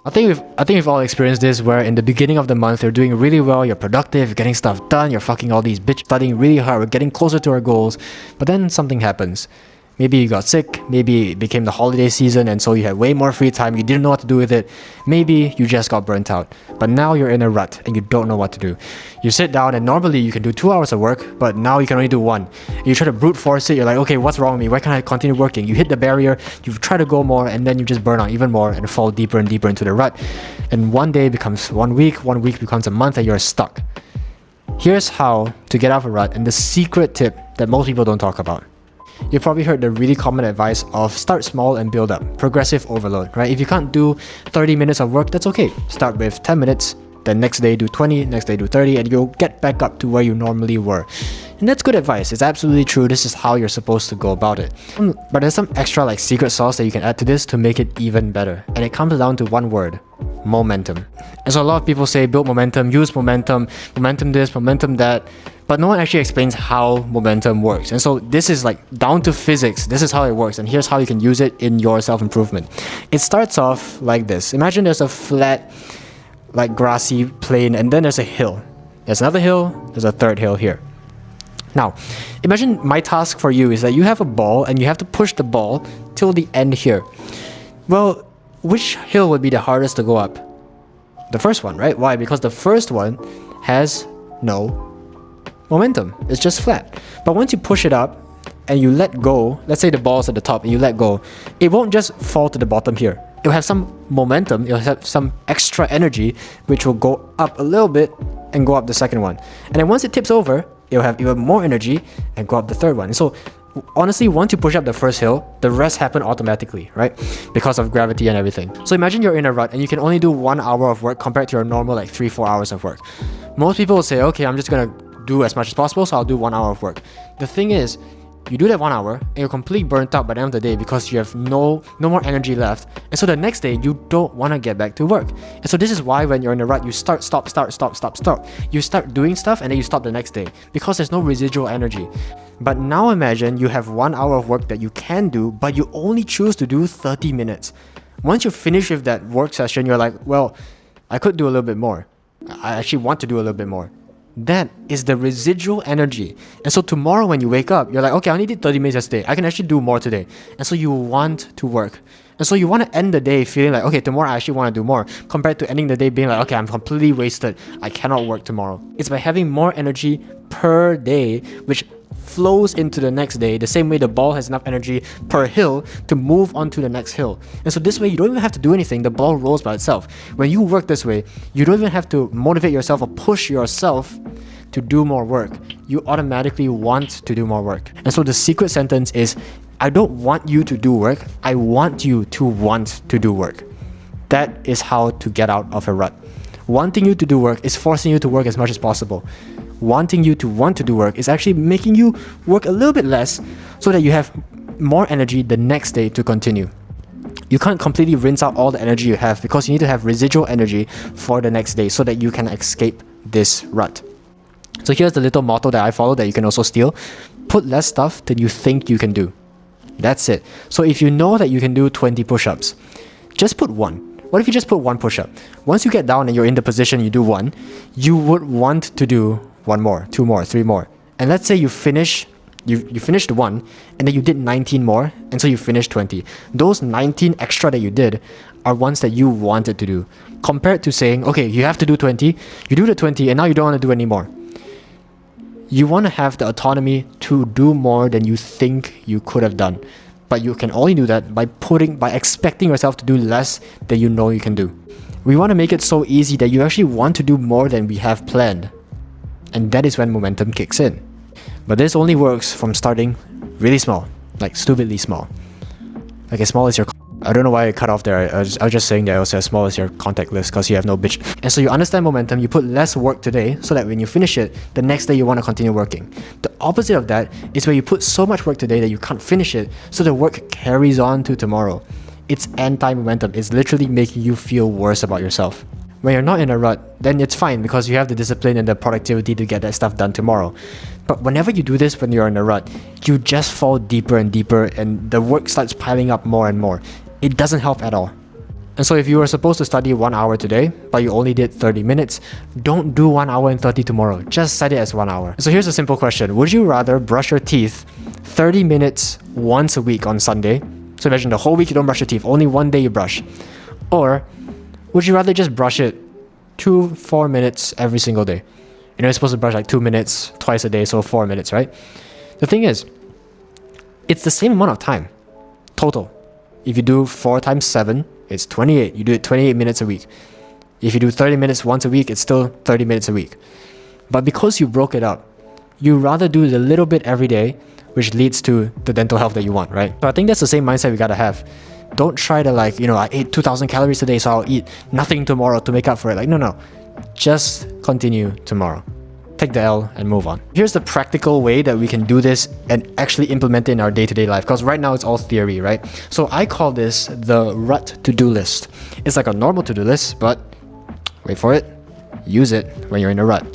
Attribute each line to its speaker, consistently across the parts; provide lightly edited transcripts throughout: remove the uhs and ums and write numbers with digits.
Speaker 1: I think we've all experienced this where in the beginning of the month you're doing really well, you're productive, you're getting stuff done, you're fucking all these bitch, studying really hard, we're getting closer to our goals, but then something happens. Maybe you got sick, maybe it became the holiday season and so you had way more free time, you didn't know what to do with it, maybe you just got burnt out, but now you're in a rut and you don't know what to do. You sit down and normally you can do 2 hours of work, but now you can only do 1. You try to brute force it, you're like, okay, what's wrong with me? Why can't I continue working? You hit the barrier, you try to go more, and then you just burn out even more and fall deeper and deeper into the rut. And one day becomes 1 week becomes a month and you're stuck. Here's how to get out of a rut and the secret tip that most people don't talk about. You've probably heard the really common advice of start small and build up, progressive overload, right? If you can't do 30 minutes of work, that's okay. Start with 10 minutes, then next day do 20, next day do 30, and you'll get back up to where you normally were. And that's good advice. It's absolutely true. This is how you're supposed to go about it. But there's some extra like secret sauce that you can add to this to make it even better. And it comes down to one word: momentum. And so a lot of people say build momentum, use momentum, momentum this, momentum that, but no one actually explains how momentum works. And so this is like down to physics. This is how it works, and here's how you can use it in your self-improvement. It starts off like this. Imagine there's a flat, like grassy plain, and then there's a hill. There's another hill, there's a third hill here. Now, imagine my task for you is that you have a ball and you have to push the ball till the end here. Well, which hill would be the hardest to go up? The first one, right? Why? Because the first one has no momentum. It's just flat. But once you push it up and you let go, let's say the ball's at the top and you let go, it won't just fall to the bottom here. It'll have some momentum, it'll have some extra energy, which will go up a little bit and go up the second one. And then once it tips over, it'll have even more energy and go up the third one. So honestly, once you push up the first hill, the rest happen automatically, right? Because of gravity and everything. So imagine you're in a rut and you can only do 1 hour of work compared to your normal like 3-4 hours of work. Most people will say, okay, I'm just gonna do as much as possible, so I'll do 1 hour of work. The thing is, you do that 1 hour and you're completely burnt out by the end of the day because you have no more energy left. And so the next day, you don't want to get back to work. And so this is why when you're in a rut, you start. You start doing stuff and then you stop the next day because there's no residual energy. But now imagine you have 1 hour of work that you can do, but you only choose to do 30 minutes. Once you finish with that work session, you're like, well, I could do a little bit more. I actually want to do a little bit more. That is the residual energy. And so tomorrow when you wake up, you're like, okay, I only did 30 minutes yesterday. I can actually do more today. And so you want to work. And so you want to end the day feeling like, okay, tomorrow I actually want to do more, compared to ending the day being like, okay, I'm completely wasted. I cannot work tomorrow. It's by having more energy per day, which flows into the next day, the same way the ball has enough energy per hill to move on to the next hill. And so this way, you don't even have to do anything. The ball rolls by itself. When you work this way, you don't even have to motivate yourself or push yourself to do more work. You automatically want to do more work. And so the secret sentence is, I don't want you to do work. I want you to want to do work. That is how to get out of a rut. Wanting you to do work is forcing you to work as much as possible. Wanting you to want to do work is actually making you work a little bit less so that you have more energy the next day to continue. You can't completely rinse out all the energy you have because you need to have residual energy for the next day so that you can escape this rut. So here's the little motto that I follow that you can also steal. Put less stuff than you think you can do. That's it. So if you know that you can do 20 push-ups, just put 1. What if you just put 1 push-up? Once you get down and you're in the position you do 1, you would want to do 1 more, 2 more, 3 more. And let's say you finished 1 and then you did 19 more, and so you finished 20. Those 19 extra that you did are ones that you wanted to do. Compared to saying, okay, you have to do 20, you do the 20 and now you don't want to do any more. You want to have the autonomy to do more than you think you could have done. But you can only do that by expecting yourself to do less than you know you can do. We want to make it so easy that you actually want to do more than we have planned. And that is when momentum kicks in. But this only works from starting really small, like stupidly small. Like as small as your... I don't know why I cut off there. I was just saying that it was as small as your contact list because you have no bitch. And so you understand momentum, you put less work today so that when you finish it, the next day you want to continue working. The opposite of that is where you put so much work today that you can't finish it, so the work carries on to tomorrow. It's anti-momentum. It's literally making you feel worse about yourself. When you're not in a rut, then it's fine because you have the discipline and the productivity to get that stuff done tomorrow. But whenever you do this when you're in a rut, you just fall deeper and deeper and the work starts piling up more and more. It doesn't help at all. And so if you were supposed to study 1 hour today, but you only did 30 minutes, don't do 1 hour and 30 tomorrow. Just set it as 1 hour. So here's a simple question. Would you rather brush your teeth 30 minutes once a week on Sunday? So imagine the whole week you don't brush your teeth, only one day you brush. Or would you rather just brush it 4 minutes every single day? You know, you're supposed to brush like 2 minutes twice a day, so 4 minutes, right? The thing is, it's the same amount of time total. If you do 4 times 7, it's 28. You do it 28 minutes a week. If you do 30 minutes once a week, it's still 30 minutes a week. But because you broke it up, you rather do it a little bit every day, which leads to the dental health that you want, right? So I think that's the same mindset we gotta have. Don't try to like, I ate 2,000 calories today, so I'll eat nothing tomorrow to make up for it. Like, no. Just continue tomorrow. Take the L and move on. Here's the practical way that we can do this and actually implement it in our day-to-day life, because right now it's all theory, right? So I call this the rut to-do list. It's like a normal to-do list, but wait for it, use it when you're in a rut.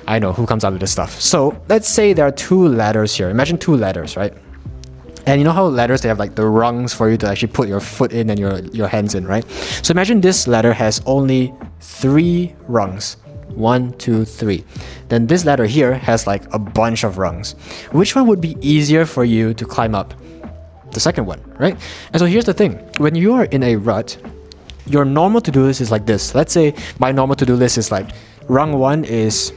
Speaker 1: I know, who comes up with this stuff? So let's say there are 2 ladders here. Imagine 2 ladders, right? And you know how ladders, they have like the rungs for you to actually put your foot in and your hands in, right? So imagine this ladder has only 3 rungs. 1, 2, 3. Then this ladder here has like a bunch of rungs. Which one would be easier for you to climb up? The second one, right? And so here's the thing. When you are in a rut, your normal to-do list is like this. Let's say my normal to-do list is like, rung 1 is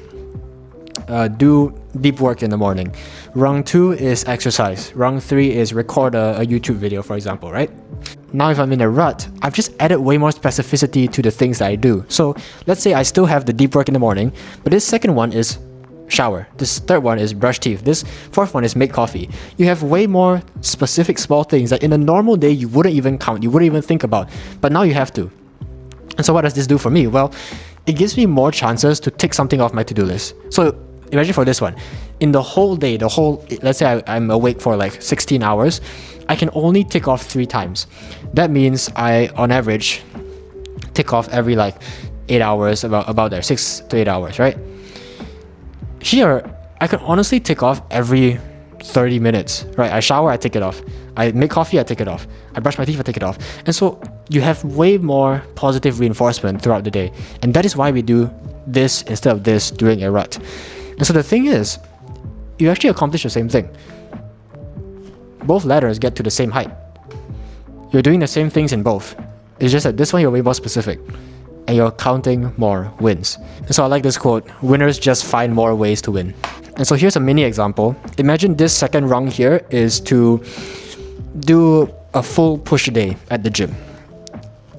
Speaker 1: do deep work in the morning. Rung 2 is exercise. Rung 3 is record a YouTube video, for example, right? Now if I'm in a rut, I've just added way more specificity to the things that I do. So let's say I still have the deep work in the morning, but this second one is shower. This third one is brush teeth. This fourth one is make coffee. You have way more specific small things that in a normal day you wouldn't even count, you wouldn't even think about, but now you have to. And so what does this do for me? Well, it gives me more chances to tick something off my to-do list. So imagine for this one, in the whole day, let's say I'm awake for like 16 hours, I can only tick off 3 times. That means I, on average, tick off every like 8 hours, about there, 6 to 8 hours, right? Here, I can honestly tick off every 30 minutes, right? I shower, I tick it off. I make coffee, I tick it off. I brush my teeth, I tick it off. And so you have way more positive reinforcement throughout the day. And that is why we do this instead of this during a rut. And so the thing is, you actually accomplish the same thing. Both ladders get to the same height. You're doing the same things in both. It's just that this one you're way more specific and you're counting more wins. And so I like this quote, winners just find more ways to win. And so here's a mini example. Imagine this second rung here is to do a full push day at the gym.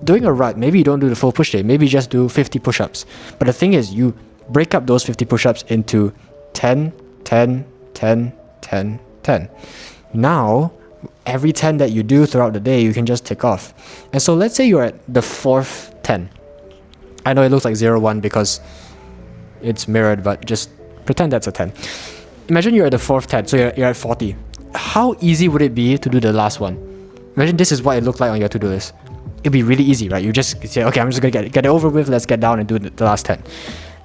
Speaker 1: Doing a rut, maybe you don't do the full push day, maybe you just do 50 push-ups. But the thing is, you break up those 50 push-ups into 10, 10, 10, 10, 10. Now, every 10 that you do throughout the day, you can just tick off. And so let's say you're at the 4th 10. I know it looks like 0, 1 because it's mirrored, but just pretend that's a 10. Imagine you're at the 4th 10, so you're at 40. How easy would it be to do the last one? Imagine this is what it looked like on your to-do list. It'd be really easy, right? You just say, okay, I'm just gonna get it over with, let's get down and do the last 10.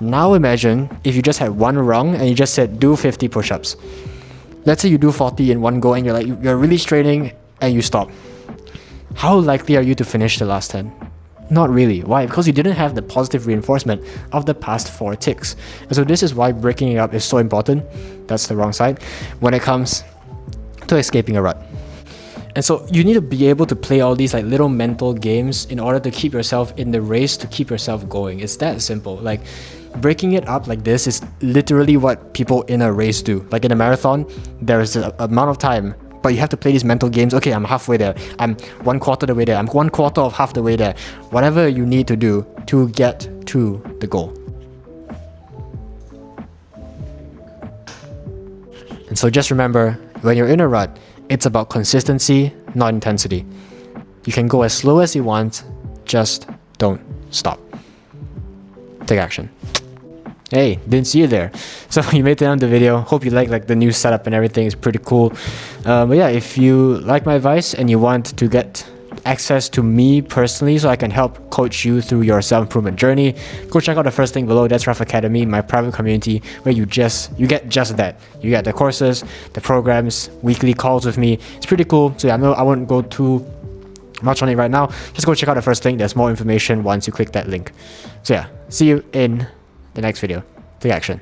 Speaker 1: Now imagine if you just had one rung and you just said do 50 push-ups. Let's say you do 40 in one go and you're really straining and you stop. How likely are you to finish the last 10? Not really. Why? Because you didn't have the positive reinforcement of the past 4 ticks. And so this is why breaking it up is so important. That's the wrong side. When it comes to escaping a rut. And so you need to be able to play all these like little mental games in order to keep yourself in the race, to keep yourself going. It's that simple. Like breaking it up like this is literally what people in a race do. Like in a marathon, there is an amount of time, but you have to play these mental games. Okay, I'm halfway there. I'm 1/4 the way there. I'm 1/4 of half the way there. Whatever you need to do to get to the goal. And so just remember, when you're in a rut, it's about consistency, not intensity. You can go as slow as you want, just don't stop. Take action. Hey, didn't see you there. So you made it on the video. Hope you like the new setup and everything. It's pretty cool. But yeah, if you like my advice and you want to get access to me personally so I can help coach you through your self-improvement journey, go check out the first link below. That's Ruff Academy, my private community where you get just that. You get the courses, the programs, weekly calls with me. It's pretty cool. So yeah, I won't go too much on it right now. Just go check out the first link. There's more information once you click that link. So yeah, see you in the next video. Take action.